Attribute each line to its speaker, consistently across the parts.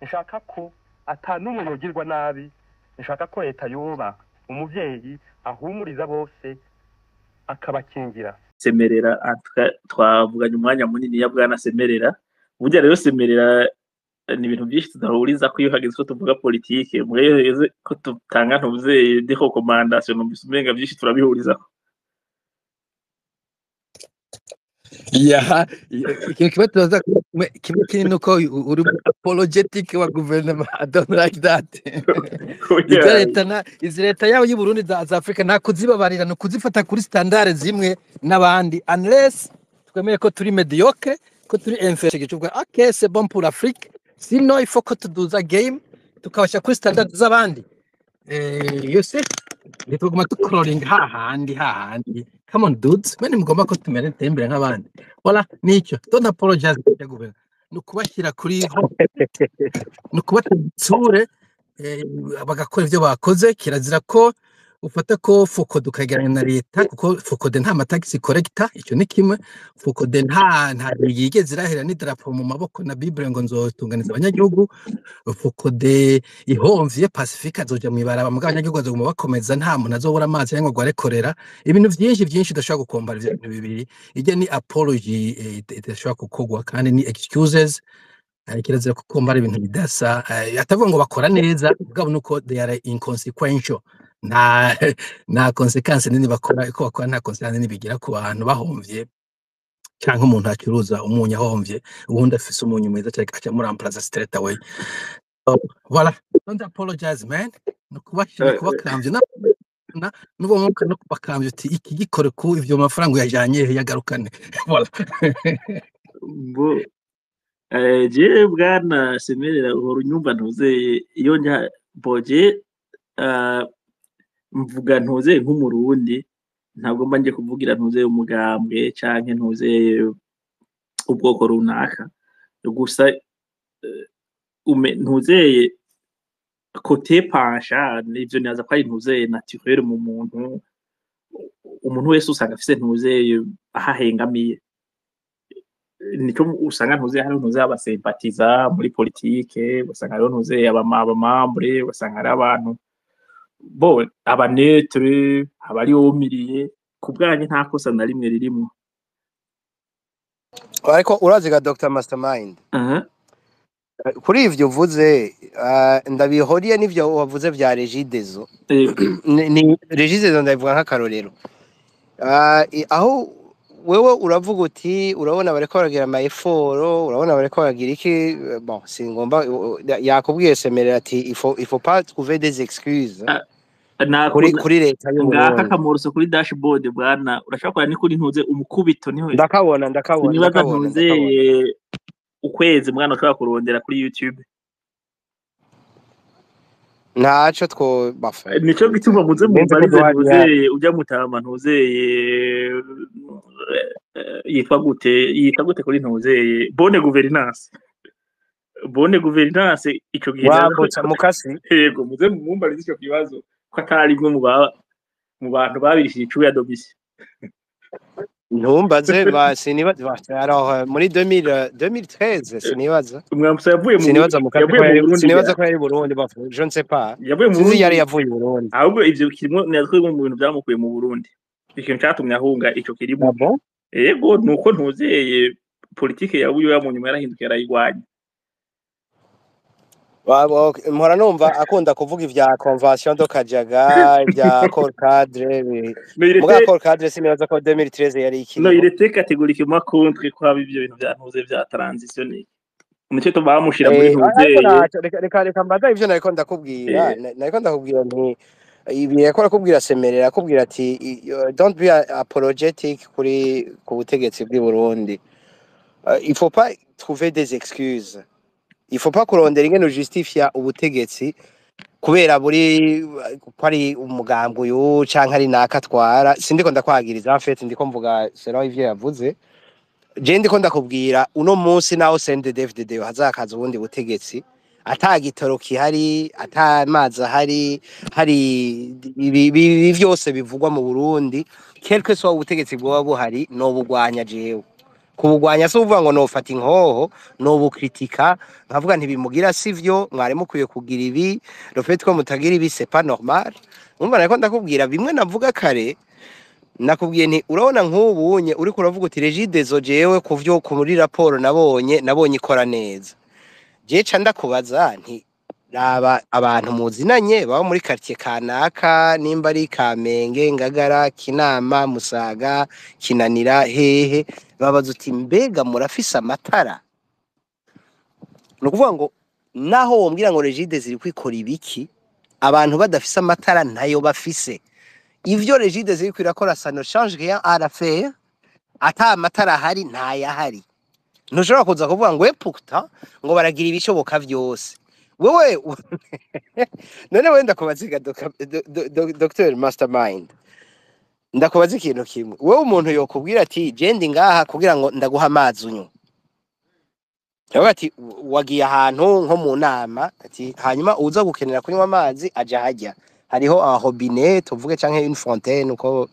Speaker 1: nshaka ko atanumwe yogirwa nabi, nshaka ko leta yoba umuvyeyi ahumuriza bose akabakingira.
Speaker 2: Semerera twavuganye umwanya munini ya bwana Semerera. Burya rero Semerera ni ibintu byinshi tudahuriza ko iyo hageze ko tuvuga politike, mugeze ko tutanga ntuze de recommandation no bisumenga byinshi turabihurizaho.
Speaker 3: Yeah, kiba tuza kimwe kiri nuko uri apologetic wa gouvernement. I don't like that. Izi leta yawe y'u Burundi za Afrika nta kuzibabarira no kuzifata kuri standard zimwe n'abandi, unless twemeye ko turi mediocre, ko turi inferior cyubwo okay c'est bon pour l'Afrique, sinon il faut que tuduza game tukabasha kuri standard z'abandi. You see, nituguma tucrawling hahandi. Come on dudes, mene mugomba ko tumere tembere nk'abandi. Voilà, nicyo. Don't apologize to guverinoma. Nukubashyira kuri nukubatsure bagakora ivyo bakoze. Kirazira ko ufata ko Focode ukageranya na leta, kuko Focode nta mataxi collector, icyo ni kimwe. Focode nta yigeze irahera n'idarapo mu maboko na Bible ngo nzotunganiza abanyagihugu. Focode ihomvye Pacifique azoja mwibaraba mu abanyagihugu azoguma bakomeza, nta muntu azobura amazi cyangwa ngo arekorera. Ibintu byinshi udashobora gukombara ibintu bibiri. Ije ni apology idashobora gukogwa kandi ni excuses. Kirazira kukombara ibintu bidasa. Atavuga ngo bakora neza, ubwo nuko they are inconsequential. Na consequence nini bakora, ko bakora nta consequence nini bigira ku bantu bahomvye, cyangwa umuntu acuruza umunyu ahomvye ubundi afise umunyu mwiza cyane aca muri amplaza straight away. Voilà, don't apologize man. Nukubashira kubakamvye na nubo mwuka no kubakamvye uti iki gikore ku ivyo mafaranga yajanye yagarukane. Voilà.
Speaker 2: Je bwana Semerera uhora unyumva ntuze iyo njya boje mvuga ntuze nk'umurundi, ntabwo mba nje kuvugira ntuze umugambwe canke ntuze ubwoko runaka, gusa ntuzeye kote pasha n'ivyo naza ko ari ntuze naturel mu muntu. Umuntu wese usanga afise ntuzeye ahahengamiye, nico usanga ntuze hari ntuze abasempatiza muri politike, usanga ari ntuze abamambre, usanga ari abantu bo abanetre abari omiriye. Kubwanye nta kosa na rimwe ririmo.
Speaker 4: Ariko uraziga Dr Mastermind, kuri ivyo uvuze ndabihoriye n'ivyo wavuze vya Regideso. Ni Regideso ndavuga nk'akarorero. Aho wewe uravuga uti urabona bareko baragira ama effort, urabona bareko baragira iki, bon singomba yakubwiye Semerera ati il faut pas trouver des excuses kuri leta y'u Burundi.
Speaker 2: Ngaka kamoroso kuri dashboard bwana, urashaka ni kuri ntuze umukubito niho
Speaker 4: ndakabona
Speaker 2: ntuze ukwezi mwana ushaka kurondera kuri YouTube.
Speaker 4: Ntaco two bafa
Speaker 2: nico gituma muze mubarize ntuze ujya mutama ntuze yitwa gute kuri ntuze bonne gouvernance ico gihe
Speaker 4: wambutsa mukasi.
Speaker 2: Yego muze mumbarize ico kibazo ko atari bwo mu bantu babirishije icuya domisi.
Speaker 4: Ntumbaze sinibaza muri 2013 sinibaza
Speaker 2: umwambusa yavuye mu
Speaker 4: Burundi, sinibaza ko yari Burundi bafu je ne sais pas, sinzi yari yavuye Burundi.
Speaker 2: Ahubwo ivyo kirimo natwe mu bintu byamukuye mu Burundi, ikintu cyatumye ahunga ico kirimo. Yego nuko ntuzeye politike ya uyu mu nyuma yarahindukiye arayigwanya.
Speaker 4: Mpora numva akunda kuvuga ivya convention do Kajaga, ivya corps cadre. Muga corps cadre sinibaza ko 2013 yari iki.
Speaker 2: No, il était catégoriquement contre kwa bivyo bintu bya ntuze bya transition. Umucyo to bamushira muri ntuze.
Speaker 4: Reka mbaza ivyo nariko ndakubwira nti ibi yakora kubwira Semerera akubwira ati don't be apologetic ku butegetsi bw'i Burundi. Il faut pas trouver des excuses. Il faut pas kurondera ingene justifia ubutegetsi kubera buri kwari umugambwe uyu canke ari nakatwara. Sindiko ndakwagiriza en fait, ndiko mvuga selon ivyo yavuze. Je ndiko ndakubwira uno munsi naho CNDD-FDD hazakaza ubundi butegetsi, atagitoro kihari, atamazi hari byose bivugwa mu Burundi, quelque soit ubutegetsi bwo buhari no bugwanya jewe. kubugwanya se uvuga ngo nofata inkoho nobukritika nkavuga ntibimugira sivyo mwari mukwiye kugira ibi le fait ko mutagira ibi c'est pas normal umva nariko ndakubwira bimwe navuga kare nakubwiye nti urabona nk'ubunye uri kuravuga uti Regideso jewe kuvyo muri raporo nabonye ikora neza je ca ndakubaza nti raba abantu muzinanye baba muri quartier kanaka nimba ari Kamenge Ngagara Kinama Musaga Kinanira hehe babaza uti mbega murafise amatara no kuvuga ngo naho wombwira ngo Regideso iri kwikora ibiki abantu badafise amatara ntayo bafise ivyo Regideso iri kwirakora ça ne change rien à la faire ata amatara hari ntayahari ntushobora kuza kuvuga ngo epukta ngo baragira ibishoboka vyose wewe none wenda kubaziga Dr Mastermind ndakubaza ikintu kimwe wewe umuntu yokubwira ati jendi ngaha kugira ngo ndaguha amazi unywa yawe ati wagiye ahantu nko mu nama ati hanyuma uza gukenera kunywa amazi aja hajya hariho robinet tuvuge canke une fontaine uko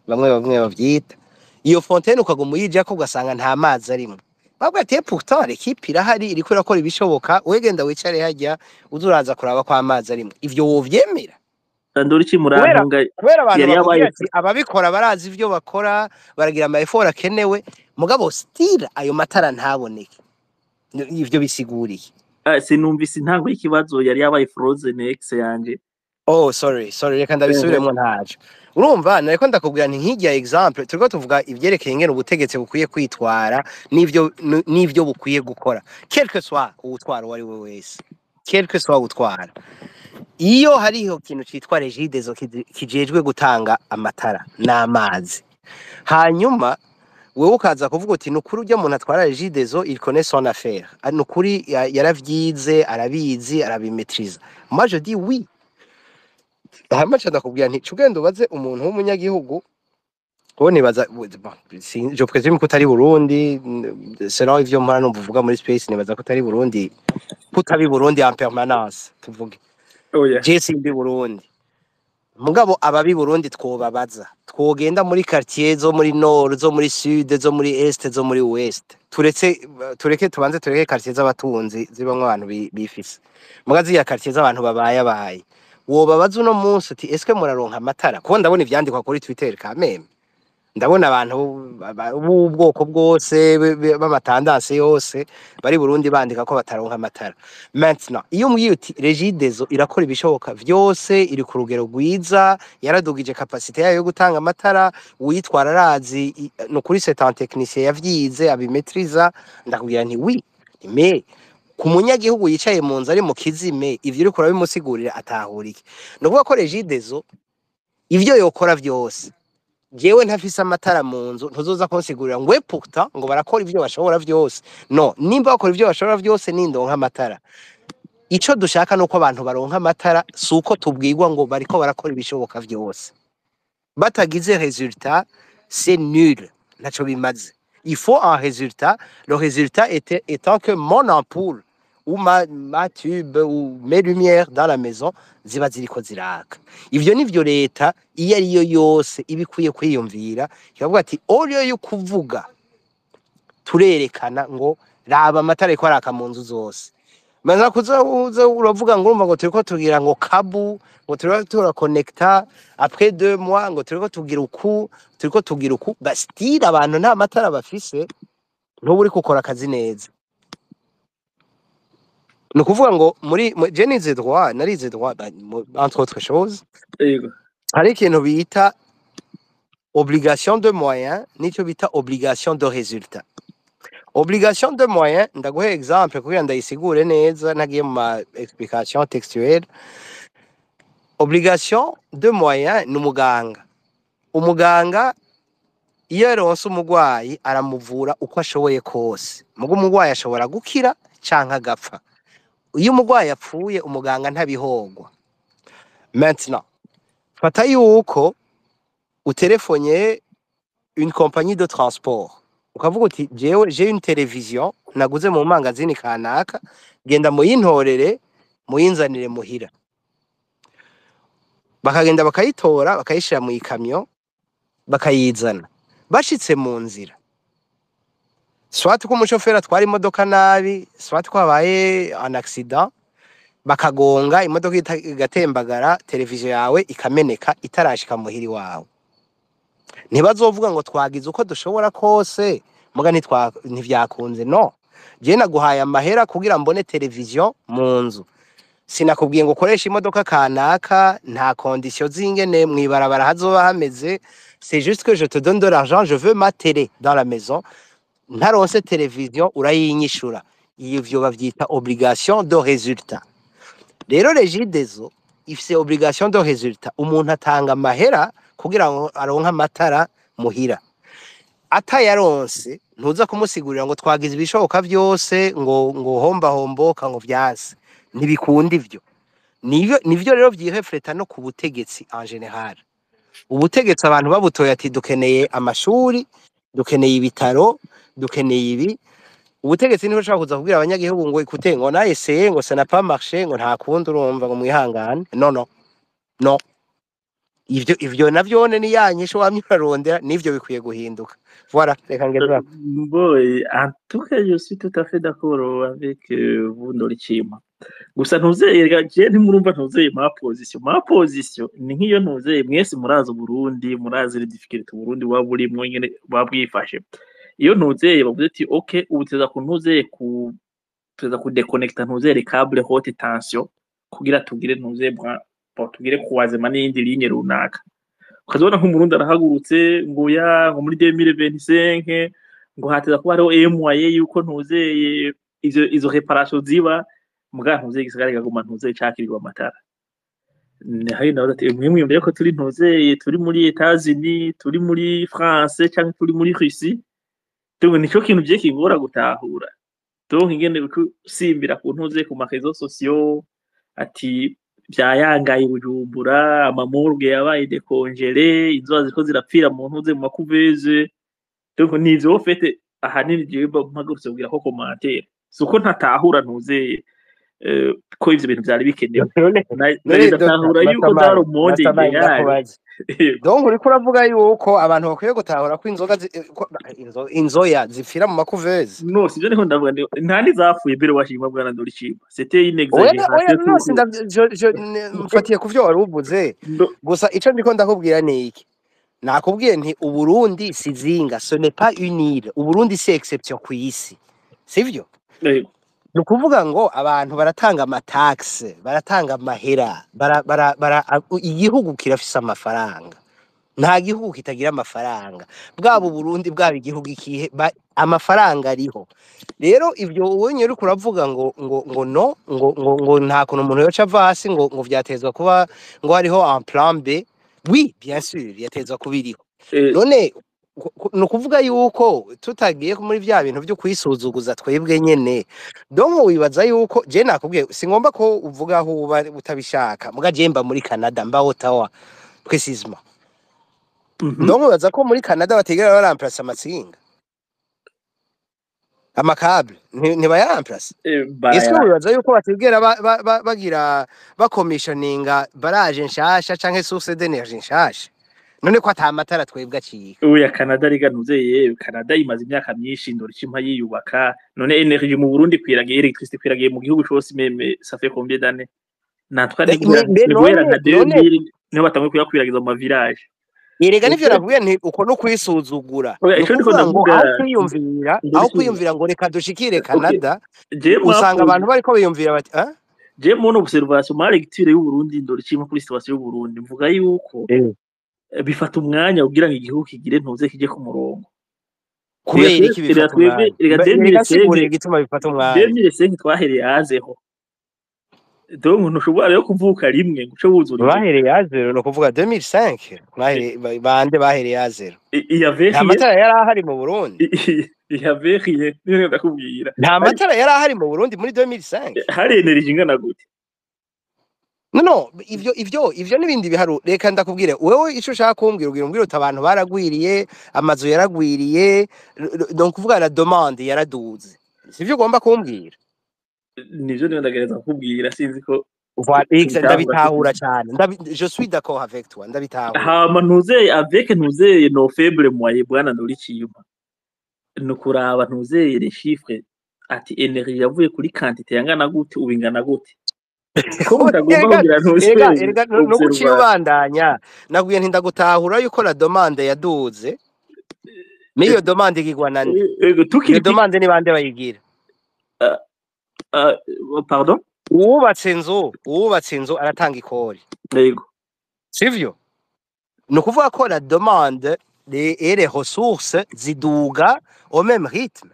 Speaker 4: bamwe bavyita iyo fontaine ukaguma uyija ko ugasanga nta mazi arimo babwo ati pourtant l'équipe irahari iri kwirakora ibishoboka wegenda wicare hajya uzuraza kuraba kwa amazi arimo ivyo wovyemera
Speaker 2: Ndori ki murantunga
Speaker 4: kubera abantu
Speaker 2: yari
Speaker 4: bakubwira
Speaker 2: yabaye
Speaker 4: ati ababikora barazi ivyo bakora baragira ama effort akenewe mugabo still ayo matara ntaboneke ivyo bisiguriye
Speaker 2: sinumvise intango y'ikibazo yari yabaye frozen ex yanje.
Speaker 4: oh sorry reka ndabisubiremo ntaje urumva nariko ndakubwira nti nk'ijya example turiko tuvuga ivyerekeye ingene ubutegetsi bukwiye kwitwara n'ivyo bukwiye gukora quelque soit ubutwara wari we wese quelque soit ubutwara iyo hariho kintu citwa Regideso kijejwe gutanga amatara n'amazi hanyuma wewe ukaza kuvuga uti nukuri ujya muntu atwara Regideso il connaît son affaire nukuri yaravyize arabizi arabimetriza moi je dis oui hama cha ndakubwira nti cugenda ubaze umuntu w'umunyagihugu ko nibaza je présume ko tari Burundi selon ivyo mpara no buvuga muri space nibaza ko tari Burundi kutabi Burundi en permanence tuvuge
Speaker 2: Oya.
Speaker 4: je simbi Burundi mugabo ababi Burundi twobabaza twogenda muri quartier zo muri nord zo muri sud zo muri est zo muri west tureke tubanze tureke quartier z'abatunzi zibamwe abantu bifise mugazi ya quartier z'abantu babaye wobabaza uno munsi uti eske muraronka amatara kuko ndabona ivyandikwa kuri Twitter kameme ndabona abantu b'ubwoko bwose b'amatandanse yose bari Burundi bandika ko bataronka amatara maintenant iyo umbwiye uti Regideso irakora ibishoboka vyose iri ku rugero rwiza yaradugije capacité yayo yo gutanga amatara uyitwara arazi no kuri c'est un technicien yavyize abimetriza ndakubwira nti oui mais ku munyagihugu yicaye mu nzu ari mu kizime ivyo uri kura bimusigurira atahurike no kuvuga ko Regideso ivyo yokora vyose jewe ntafise amatara mu nzu ntuzoza konsigurira ngo pourtant ngo barakora ivyo bashobora vyose no nimba bakora ivyo bashobora vyose nindonka amatara ico dushaka nuko abantu baronka amatara suko tubwirwa ngo bariko barakora ibishoboka vyose batagize résultat c'est nul naco bimaze il faut un résultat le résultat étant que mon ampoule ou ma tube ou mes lumières dans la maison ziba ziriko ziraka ivyo nivyo leta iyo ariyo yose ibikwiye kwiyumvira ikavuga ati olyo yo kuvuga turerekana ngo raba amatara iko araka mu nzu zose maze kuza uravuga ngo urumva ngo turiko tugira ngo kabu ngo turiko turakonnecta après 2 mois ngo turiko tugira uku bastira abantu nta matara bafise ntuburi gukora akazi neza no kuvuga ngo muri je narize droit entre autres choses
Speaker 2: Yego.
Speaker 4: hari ikintu bita obligation de moyens n'icyo bita obligation de résultat obligation de moyens ndaguhe exemple kugira ndayisigure neza ntagiye mu ma explication textuelle obligation de moyens ni umuganga iyo yaronse umugwayi aramuvura uko ashoboye kose mugo umugwayi ashobora gukira canka agapfa iyo umugwayi yapfuye umuganga ntabihogwa maintenant fata yuko utelefonye une compagnie de transport ukavuga uti jewe j'ai une télévision naguze mu mangazini kanaka genda muyintorere muyinzanire muhira bakagenda bakayitora bakayishira mu ikamyo bakayizana bashitse mu nzira soit ko umushoferi atwara imodoka nabi, soit ko habaye un accident bakagonga imodoka igatembagara, televiziyo yawe ikameneka itarashika muhiri wawe. Ntibazovuga ngo twagize uko dushobora kose muga ntivyakunze. No, je naguhaye amahera kugira mbone televiziyo mu nzu, sinakubwiye ngo ukoresha imodoka kanaka, nta condition zingene mwibarabara hazoba hameze. C'est juste que je te donne de l'argent, je veux ma télé dans la maison. Ntaronse televiziyo urayinyishura. Ivyo bavyita obligation de résultat. Rero Regideso ifise obligation de résultat. Umuntu atanga amahera kugira ngo aronka amatara muhira. Atayaronse ntuza kumusigurira ngo twagize ibishoboka byose ngo homboka ngo vyase. Ntibikunda ivyo. Nivyo rero vyirefleta no ku butegetsi en general. Ubutegetsi abantu babutoye ati dukeneye amashuri, dukeneye ibitaro, dukeneye ibi. Ubutegetsi niho ushaka kuza kubwira abanyagihugu ngo ikute ngo naye se ngo ça n'a pas marché ngo nta kundi urumva ngo mwihangane. No. Ivyo navyone ni yanyisho wamyurarondera nivyo bikwiye guhinduka. Voilà, reka ngeze.
Speaker 2: Boy, en tout cas, je suis tout à fait d'accord avec vous Ndoricima. Gusa ntuzeye je ntimurumva ntuzeye ma position ni nkiyo ntuzeye mwese muraza Burundi, muraza le difficulté Burundi waburimwo nyene babwifashe. Iyo ntuzeye bavuze ati okay ubuteza ku ntuzeye tuza ku déconnecta ntuzeye câble haute tension kugira tugire ntuzeye tugire kuwazema n'indi ligne runaka. Ukazobona nk'umurundi arahagurutse ngo muri 2025 ngo hateza kuba hariho moyen yuko ntuzeye izo reparation ziba muga ntuzeye gisagara gaguma ntuzeye cakirirwa amatara. Hari nawe ati mwimwe mbere ko turi ntuzeye turi muri Etats-Unis, turi muri France cyangwa turi muri Russie. Tungo nico kintu bye kigora gutahura. Donc ingene simbira ku ntuzeye ku marezo sociaux ati byayangaye Bujumbura, amamorgue yabaye décongelé, inzozi ziko zirapfira mu ntuze mu makuveze. Donc nivyo fete ahanini je mpagurutse kugira ko commentaire. Suko ntatahura ntuzeye ko ivyo bintu byari bikenewe. Ndatahura yuko daro monde ideal.
Speaker 4: Donc uriko uravuga yuko abantu bakwiye gutahura ko inzoya zipfira mu makuveze.
Speaker 2: No, sivyo niho ndavuga nta nizapfuye mbere washimwa bwana Ndoricima. C'était une exagération.
Speaker 4: Mfatiye ku vyo wari uvuze. Gusa ico ndiko ndakubwira ni iki? Nakubwiye nti Uburundi sizinga, ce n'est pas une île. Uburundi c'est exception ku isi. Sivyo? Nukuvuga ngo abantu baratanga amataxe, baratanga amahera, igihugu kirafise amafaranga. Nta gihugu kitagira amafaranga. Bwabo Burundi bwabo igihugu ikihe amafaranga ariho. Rero ivyo uwenye uri kuravuga ngo nta kuntu umuntu yoca vasi ngo vyatezwa kuba ngo hariho un plan B. Oui, bien sûr, yatezwa kubiriho. None nukuvuga yuko tutagiye muri vya bintu byo kwisuzuguza twebwe nyene. Donc wibaza yuko je nakubwiye singomba ko uvuga aho uba utabishaka. Muga je mba muri Canada mba Ottawa précisément. Donc wibaza ko muri Canada bategera baramplace amatsinga. Amakable ntibayaramplace. Ese wibaza yuko bategera bagira commissioninga barage nshasha canke source d'énergie nshasha. None ko atamatara twebwe acika.
Speaker 2: Uya Canada riganuzeye Canada imaze imyaka myinshi Ndoricima yiyubaka. None energie mu Burundi kwiragiye electricité kwiragiye mu gihugu cyose meme ça fait combien d'années? Natwa nigwera nka 2000 niho batamwe kuyakwiragiza mu village.
Speaker 4: Yerega nivyo navuye nti uko no kwisuzugura. Aho kwiyumvira ngo reka dushikire Canada. Usanga abantu bariko biyumvira bati
Speaker 2: je mono observation ma lecture y'u Burundi Ndoricima kuri situation y'u Burundi mvuga yuko bifata umwanya ugira ngo igihugu kigire ntuze kije ku murongo.
Speaker 4: Kubera iki bifata umwanya? Rega gituma bifata umwanya.
Speaker 2: 2005 twahereye hazeho. Donc ntushobora rero kuvuka rimwe nguce wuzura.
Speaker 4: Bahereye hazero no kuvuga 2005. Bande bahereye hazero.
Speaker 2: Nta
Speaker 4: matara yari ahari mu Burundi.
Speaker 2: Yavehiye niyo ndakubwira.
Speaker 4: Nta matara yari ahari mu Burundi muri 2005.
Speaker 2: Hari energy ingana gute?
Speaker 4: No, ivyo nibindi biharu reka ndakubwire wewe ico ushaka kumbwira umbwira abantu baragwiriye amazu yaragwiriye donc kuvuga la demande yaraduze. Sivyo ugomba kumbwira.
Speaker 2: Nivyo ndagereza kukubwira sinzi ko
Speaker 4: ndabitahura cyane. Je suis d'accord avec toi ndabitahura.
Speaker 2: Hama ntuzeye avec ntuzeye no faible moyen bwana Ndoricima. nukuraba ntuzeye les chiffres ati energie yavuye kuri quantité yangana gute ubingana gute ko mutagomba kugira ntuzeye
Speaker 4: no guciye
Speaker 2: observation
Speaker 4: ubandanya naguye ntindagutahura yuko la demande yaduze miyo demande igirwa nande iyo
Speaker 2: tukiri
Speaker 4: demande ni bande bayigira
Speaker 2: pardon
Speaker 4: uwubatse inzu aratanga ikori
Speaker 2: yego
Speaker 4: sivyo ni ukuvuga ko la demande et les ressources ziduga au même rythme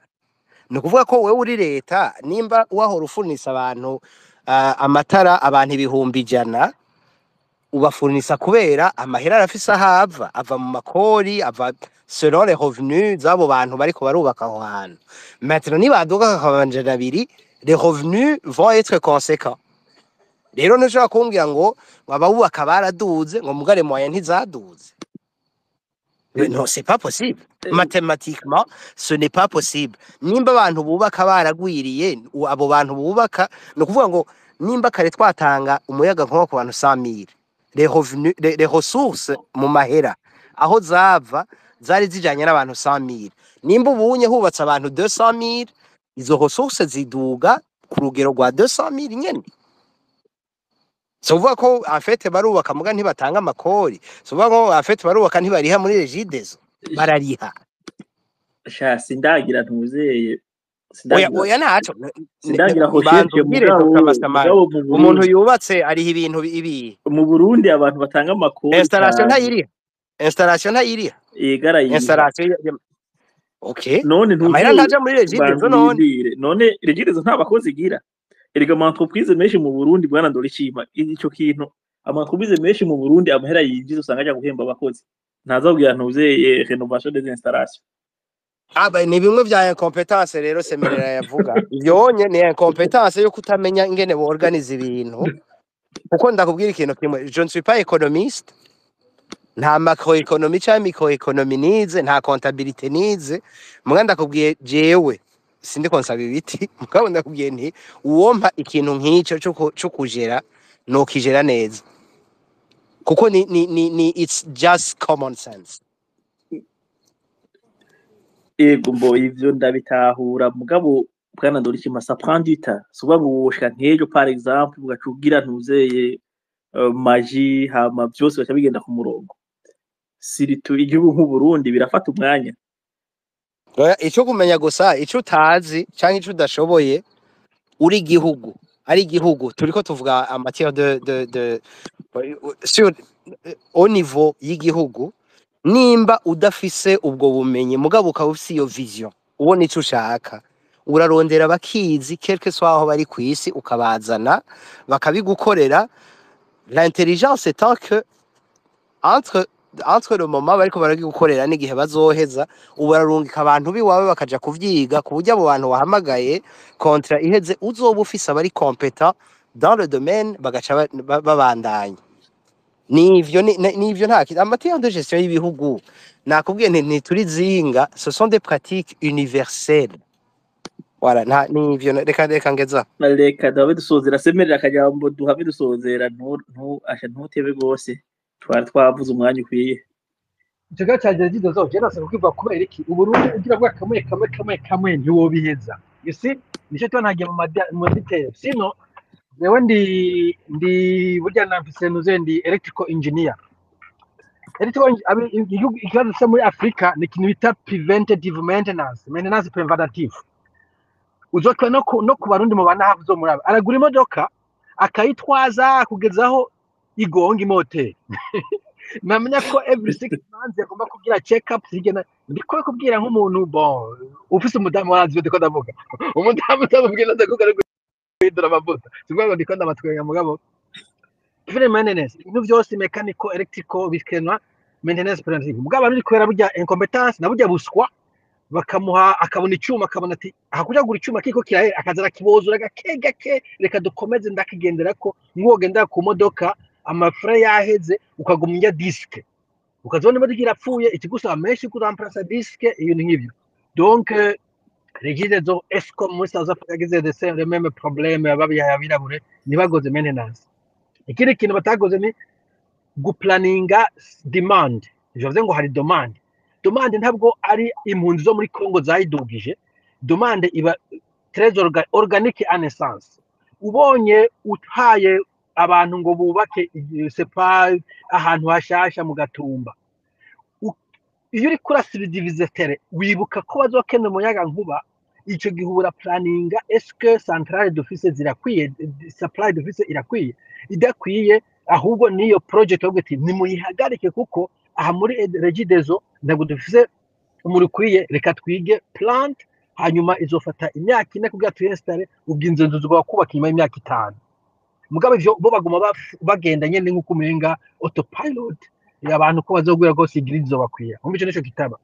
Speaker 4: ni ukuvuga ko wewe uri leta nimba wahora ufurnisa abantu amatara abantu 100,000 ubafurnisa kubera amahera arafise ahava ava mu makori ava selon les revenus z'abo bantu bariko barubaka aho hantu maintenant nibaduga akabanja 2 les revenus vont être conséquents rero ntushobora kumbwira ngo ababubaka baraduze ngo mugare moyen ntizaduze non c'est pas possible mathématiquement ce n'est pas possible nimba abantu bubaka baragwiriye abo bantu bubaka no kuvuga ngo nimba kare twatanga umuyaga nko ku bantu 100,000 les revenus les ressources mu mahera aho zava zari zijanye n'abantu 100,000 nimba ubunye hubatse abantu 200,000 izo ressources ziduga ku rugero rwa 200,000 nyene Sovuga ko afete barubaka muga ntibatanga amakori sovuga ko afete barubaka ntibariha muri regidezo barariha
Speaker 2: sha sindagira ntuzeye
Speaker 4: oya naco
Speaker 2: sindagira hoshete
Speaker 4: mugabo umuntu yubatse ariha ibintu ibi
Speaker 2: mu Burundi abantu batanga amakori
Speaker 4: installation ntayiriha
Speaker 2: igara
Speaker 4: installation okay
Speaker 2: none
Speaker 4: amahera ntaja muri regidezo
Speaker 2: none regidezo nta bakozi igira erega entreprise menshi mu Burundi bwana ndorishima ico kintu entreprise menshi mu Burundi amahera yinjiza usanga aja guhemba abakozi ntazabwira ntuzeye renovation des installations
Speaker 4: ni bimwe vya incompetence rero semerera yavuga ivyonye ni incompetence yo kutamenya ingene bo organize ibintu kuko ndakubwira ikintu kimwe je ne suis pas économiste nta macroeconomie cyangwa microeconomie nize nta comptabilité nize muga ndakubwiye jewe sindi konsaba ibiti mugabo ndakubwiye nti uwompa ikintu nk'ico cyo kujera no kijera neza kuko ni it's just common sense
Speaker 2: ego mbo ivyo ndabitahura mugabo bwana ndorishima ça prend du temps souvent ngo woshka nkejo par exemple ugacugira ntuzeye magie hama byose bacha bigenda ku murongo siritu igihugu nk'u Burundi birafata umwanya
Speaker 4: icyo kumenya gusa icyo utazi cyangwa icyo udashoboye uri igihugu ari igihugu turiko tuvuga en matière de sur au niveau y'igihugu nimba udafise ubwo bumenyi mugabo ukaba ufise iyo vision ubona icyo ushaka urarondera bakizi quelque soit aho bari ku isi ukabazana bakabigukorera l'intelligence étant que entre le moment bariko baragigukorera n'igihe bazoheza ubararungika abantu biwawe bakaja kuvyiga ku buryo abo bantu wahamagaye kontra iheze uzoba ufise abari compétent dans le domaine bagaca babandanya nivyo nta amatière de gestion y'ibihugu nakubwiye nti turi zinga ce sont des pratiques universelles voilà nivyo reka ngeza
Speaker 2: reka dawe dusozera semerera akajambo duhave dusozera ntutebe gose twari twavuze umwanya ukwiye
Speaker 3: ikigo cya Gerageza zo nase kukiva kubera iki Uburundi ugira bwa kamwe ntiwobiheza you see nicyo twanhagiye mu detail sino yewe ndi burya nafise nuzendi electrical engineer ikibazo cyo muri Afrika ni ikintu bita preventative maintenance preventative uzokwe no ku Barundi mu bana havuzo muri aba aragura imodoka akayitwaza kugezaho igonga imoteri namenya ko every 6 months yagomba kugira check up sigena ndiko kubwira nk'umuntu bon ufise umudamu waranzwe ndiko ndavuga umudamu utabubwira ndakugara kwidura amavuta sibwo ndiko ndabatwenga mugabo preventive maintenance ibintu byose mechanical electrical bikenwa maintenance preventive mugabo ari kwera burya incompetence na burya buswa bakamuha akabona icyuma akabona ati akujagura icyuma kiko kirahe akazara kibozura gake reka dukomeze ndakigendera ko ngogenda ku modoka amafra yaheze ukagumya disque ukazona imodoka irapfuye ikigusaba menshi kuramplasa disque ibintu nk'ibyo donc Regidezo Escom muri South Africa gize le même problème ababirabure nibagoze maintenance ikindi kintu batagoze ni guplaninga demand je vuze ngo hari demand
Speaker 5: demande ntabwo ari impunzi zo muri Congo zayidugije, demande iba très organique en essence. Ubonye utaye abantu ngo bubake sepa ahantu hashasha mu Gatumba, iyo uri kurasibidivize tere wibuka ko bazokena umuyaga nkuba, ico gihura planninga est-ce que centrale d'office zirakwiye, supply d'office irakwiye, idakwiye ahubwo niyo project yo guti nimuyihagarike kuko aha muri Regideso ntabwo dufise umurikwiye, reka twige plant hanyuma izofata imyaka 4 kugira tuyinstale, ubwinzo nzuzwa kubaka nyuma y'imyaka 5. Mugabe ivyo bo baguma bagenda nyene nko kumenga autopilot y'abantu ko bazogwira gose grid zo bakwiye. Umbe ico nico kitaba.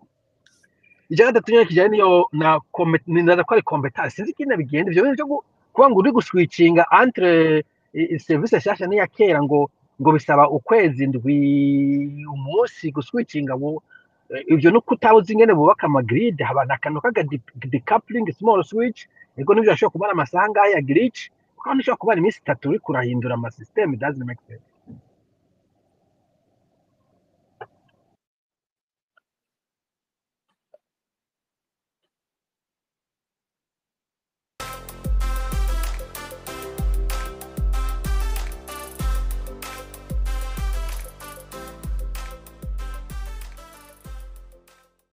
Speaker 5: Ijana gatatu kijanye niyo na ndaza ko ari competence. Sinzi kina bigenda ivyo byo kuba ngo uri guswitchinga entre service shasha n'iya kera ngo bisaba ukwezi ndwi umunsi guswitchinga wo ivyo no kutabuza ingene bubaka ama grid haba nakano kaga decoupling small switch ego nivyo ashobora kubara amasaha ngahe ya glitch kandi ushobora kubara iminsi 3 uri kurahindura ama system doesn't make sense.